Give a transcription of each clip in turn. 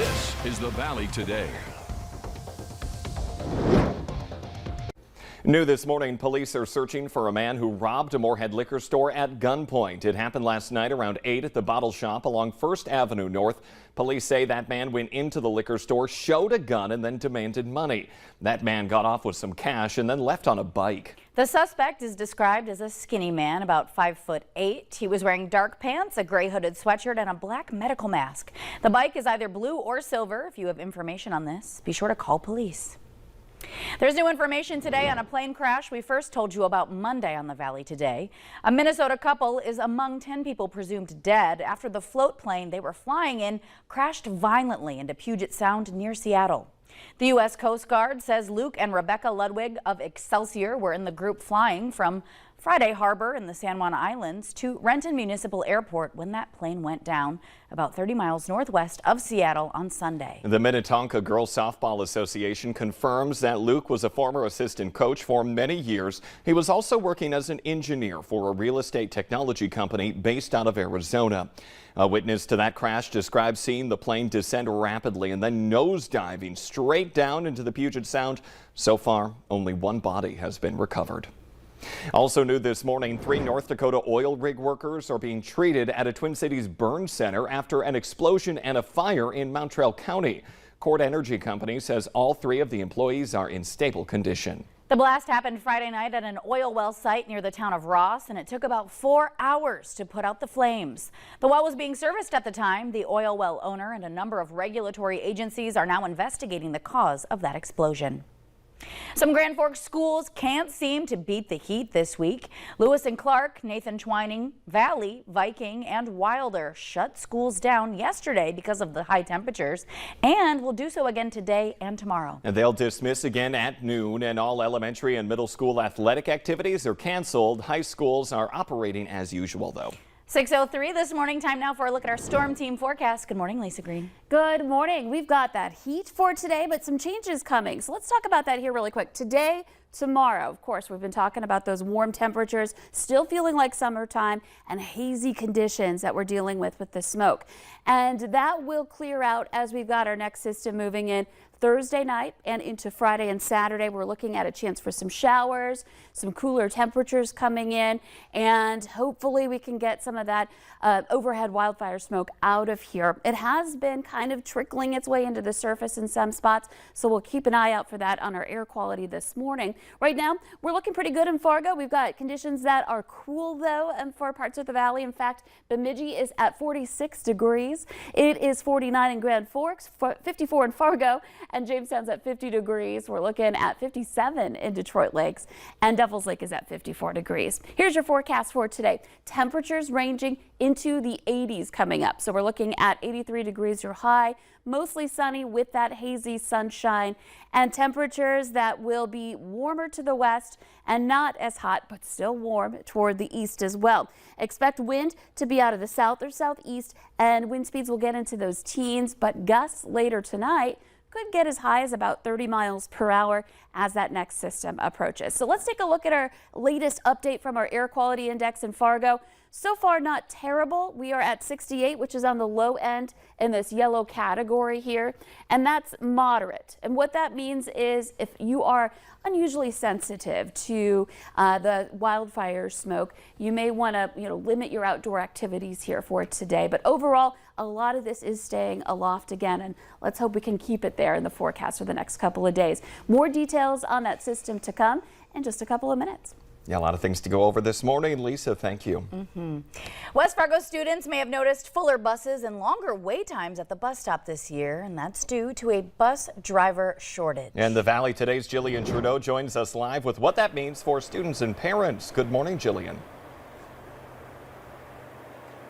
This is the Valley Today. New this morning, police are searching for a man who robbed a Moorhead liquor store at gunpoint. It happened last night around 8 at the Bottle Shop along 1st Avenue North. Police say that man went into the liquor store, showed a gun, and then demanded money. That man got off with some cash and then left on a bike. The suspect is described as a skinny man, about 5'8". He was wearing dark pants, a gray hooded sweatshirt, and a black medical mask. The bike is either blue or silver. If you have information on this, be sure to call police. There's new information today on a plane crash we first told you about Monday on the Valley Today. A Minnesota couple is among 10 people presumed dead after the float plane they were flying in crashed violently into Puget Sound near Seattle. The U.S. Coast Guard says Luke and Rebecca Ludwig of Excelsior were in the group flying from Friday Harbor in the San Juan Islands to Renton Municipal Airport when that plane went down about 30 miles northwest of Seattle on Sunday. The Minnetonka Girls Softball Association confirms that Luke was a former assistant coach for many years. He was also working as an engineer for a real estate technology company based out of Arizona. A witness to that crash describes seeing the plane descend rapidly and then nosediving straight down into the Puget Sound. So far, only one body has been recovered. Also new this morning, 3 North Dakota oil rig workers are being treated at a Twin Cities burn center after an explosion and a fire in Mountrail County. Cord Energy Company says all 3 of the employees are in stable condition. The blast happened Friday night at an oil well site near the town of Ross, and it took about 4 hours to put out the flames. The well was being serviced at the time. The oil well owner and a number of regulatory agencies are now investigating the cause of that explosion. Some Grand Forks schools can't seem to beat the heat this week. Lewis and Clark, Nathan Twining, Valley, Viking, and Wilder shut schools down yesterday because of the high temperatures and will do so again today and tomorrow. And they'll dismiss again at noon, and all elementary and middle school athletic activities are canceled. High schools are operating as usual, though. 6:03 this morning. Time now for a look at our storm team forecast. Good morning, Lisa Green. Good morning. We've got that heat for today, but some changes coming. So let's talk about that here really quick. Today, tomorrow, of course, we've been talking about those warm temperatures, still feeling like summertime, and hazy conditions that we're dealing with the smoke. And that will clear out as we've got our next system moving in Thursday night and into Friday and Saturday. We're looking at a chance for some showers, some cooler temperatures coming in, and hopefully we can get some of that overhead wildfire smoke out of here. It has been kind of trickling its way into the surface in some spots, so we'll keep an eye out for that on our air quality this morning. Right now, we're looking pretty good in Fargo. We've got conditions that are cool, though, for parts of the valley. In fact, Bemidji is at 46 degrees. It is 49 in Grand Forks, 54 in Fargo, and Jamestown's at 50 degrees. We're looking at 57 in Detroit Lakes, and Devils Lake is at 54 degrees. Here's your forecast for today. Temperatures ranging into the 80s coming up. So we're looking at 83 degrees your high, mostly sunny with that hazy sunshine, and temperatures that will be warmer to the west and not as hot, but still warm toward the east as well. Expect wind to be out of the south or southeast, and wind speeds will get into those teens, but gusts later tonight could get as high as about 30 miles per hour as that next system approaches. So let's take a look at our latest update from our air quality index in Fargo. So far, not terrible. We are at 68, which is on the low end in this yellow category here, and that's moderate. And what that means is if you are unusually sensitive to the wildfire smoke, you may want to limit your outdoor activities here for today. But overall, a lot of this is staying aloft again, and let's hope we can keep it there in the forecast for the next couple of days. More details on that system to come in just a couple of minutes. Yeah, a lot of things to go over this morning. Lisa, thank you. West Fargo students may have noticed fuller buses and longer wait times at the bus stop this year, and that's due to a bus driver shortage. And the Valley Today's Jillian Trudeau joins us live with what that means for students and parents. Good morning, Jillian.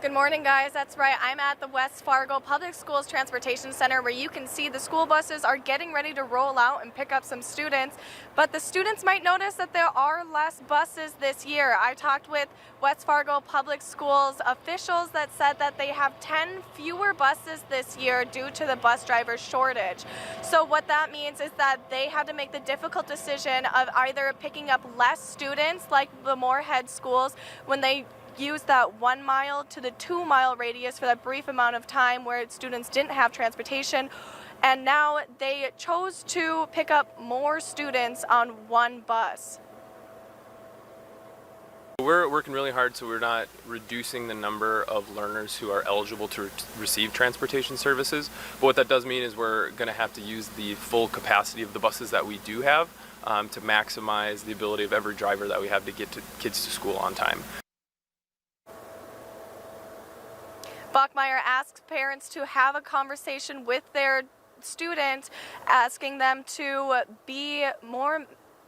Good morning, guys. That's right. I'm at the West Fargo Public Schools Transportation Center, where you can see the school buses are getting ready to roll out and pick up some students. But the students might notice that there are less buses this year. I talked with West Fargo Public Schools officials that said that they have 10 fewer buses this year due to the bus driver shortage. So what that means is that they had to make the difficult decision of either picking up less students like the Moorhead schools when they used that 1 mile to the 2 mile radius for that brief amount of time where students didn't have transportation. And now they chose to pick up more students on one bus. We're working really hard so we're not reducing the number of learners who are eligible to receive transportation services. But what that does mean is we're going to have to use the full capacity of the buses that we do have to maximize the ability of every driver that we have to get kids to school on time. Bachmeier asks parents to have a conversation with their student, asking them to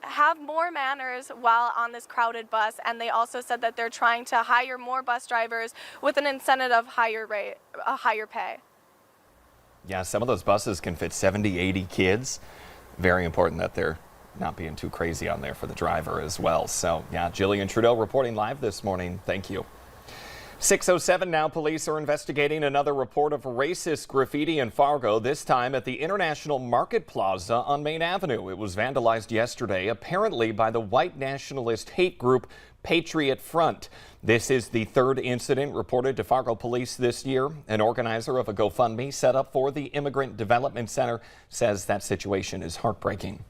have more manners while on this crowded bus, and they also said that they're trying to hire more bus drivers with an incentive of higher pay. Yeah, some of those buses can fit 70, 80 kids. Very important that they're not being too crazy on there for the driver as well. So, yeah, Jillian Trudeau reporting live this morning. Thank you. 6:07 now. Police are investigating another report of racist graffiti in Fargo, this time at the International Market Plaza on Main Avenue. It was vandalized yesterday, apparently by the white nationalist hate group Patriot Front. This is the third incident reported to Fargo police this year. An organizer of a GoFundMe set up for the Immigrant Development Center says that situation is heartbreaking.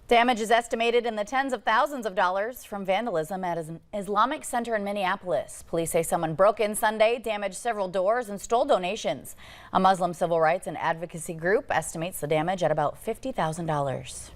Damage is estimated in the tens of thousands of dollars from vandalism at an Islamic center in Minneapolis. Police say someone broke in Sunday, damaged several doors, and stole donations. A Muslim civil rights and advocacy group estimates the damage at about $50,000.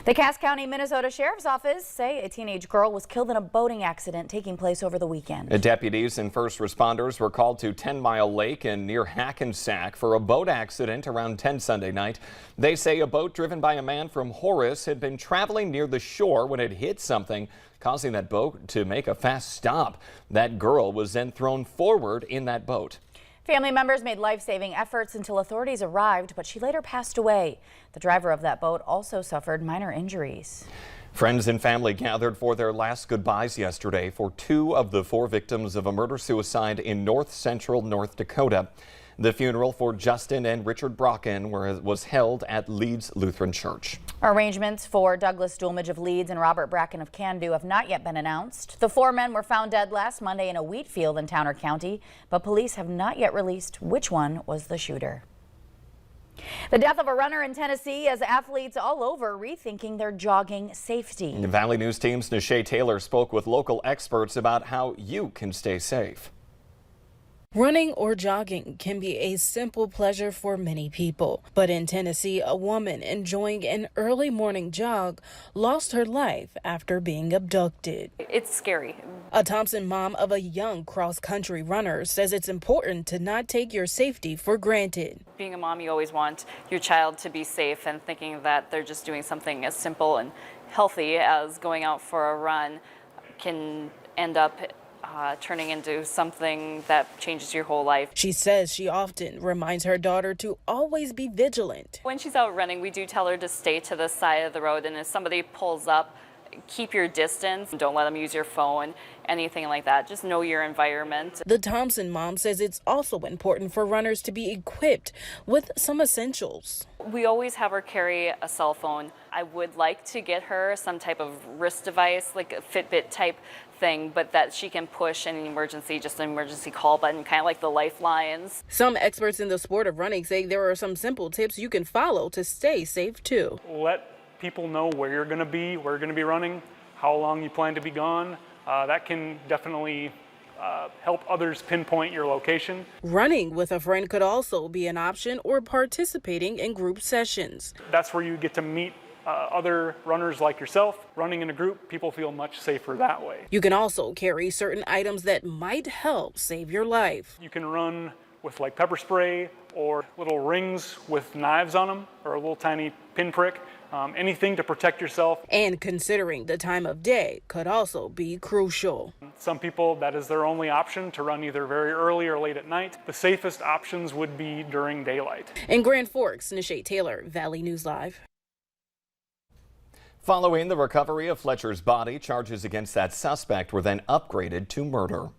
The Cass County, Minnesota Sheriff's Office say a teenage girl was killed in a boating accident taking place over the weekend. Deputies and first responders were called to 10 Mile Lake and near Hackensack for a boat accident around 10 Sunday night. They say a boat driven by a man from Horace had been traveling near the shore when it hit something, causing that boat to make a fast stop. That girl was then thrown forward in that boat. Family members made life-saving efforts until authorities arrived, but she later passed away. The driver of that boat also suffered minor injuries. Friends and family gathered for their last goodbyes yesterday for 2 of the 4 victims of a murder-suicide in north-central North Dakota. The funeral for Justin and Richard Brocken was held at Leeds Lutheran Church. Arrangements for Douglas Dulmage of Leeds and Robert Bracken of Candu have not yet been announced. The 4 men were found dead last Monday in a wheat field in Towner County, but police have not yet released which one was the shooter. The death of a runner in Tennessee has athletes all over rethinking their jogging safety. Valley News Team's Nishay Taylor spoke with local experts about how you can stay safe. Running or jogging can be a simple pleasure for many people. But in Tennessee, a woman enjoying an early morning jog lost her life after being abducted. It's scary. A Thompson mom of a young cross-country runner says it's important to not take your safety for granted. Being a mom, you always want your child to be safe, and thinking that they're just doing something as simple and healthy as going out for a run can end up turning into something that changes your whole life. She says she often reminds her daughter to always be vigilant. When she's out running, we do tell her to stay to the side of the road, and if somebody pulls up, keep your distance. Don't let them use your phone, anything like that. Just know your environment. The Thompson mom says it's also important for runners to be equipped with some essentials. We always have her carry a cell phone. I would like to get her some type of wrist device, like a Fitbit type thing, but that she can push in an emergency, just an emergency call button, kind of like the lifelines. Some experts in the sport of running say there are some simple tips you can follow to stay safe too. Let people know where you're going to be running, how long you plan to be gone. That can definitely help others pinpoint your location. Running with a friend could also be an option, or participating in group sessions. That's where you get to meet other runners like yourself. Running in a group, people feel much safer that way. You can also carry certain items that might help save your life. You can run with like pepper spray or little rings with knives on them, or a little tiny pinprick. Anything to protect yourself. And considering the time of day could also be crucial. Some people, that is their only option, to run either very early or late at night. The safest options would be during daylight. In Grand Forks, Nishay Taylor, Valley News Live. Following the recovery of Fletcher's body, charges against that suspect were then upgraded to murder.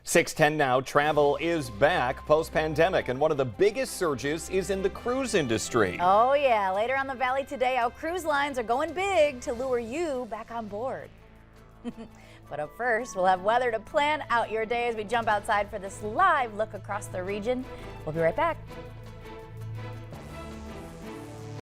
6:10 now. Travel is back post-pandemic, and one of the biggest surges is in the cruise industry. Oh yeah, later on the Valley today, how cruise lines are going big to lure you back on board. But up first, we'll have weather to plan out your day as we jump outside for this live look across the region. We'll be right back.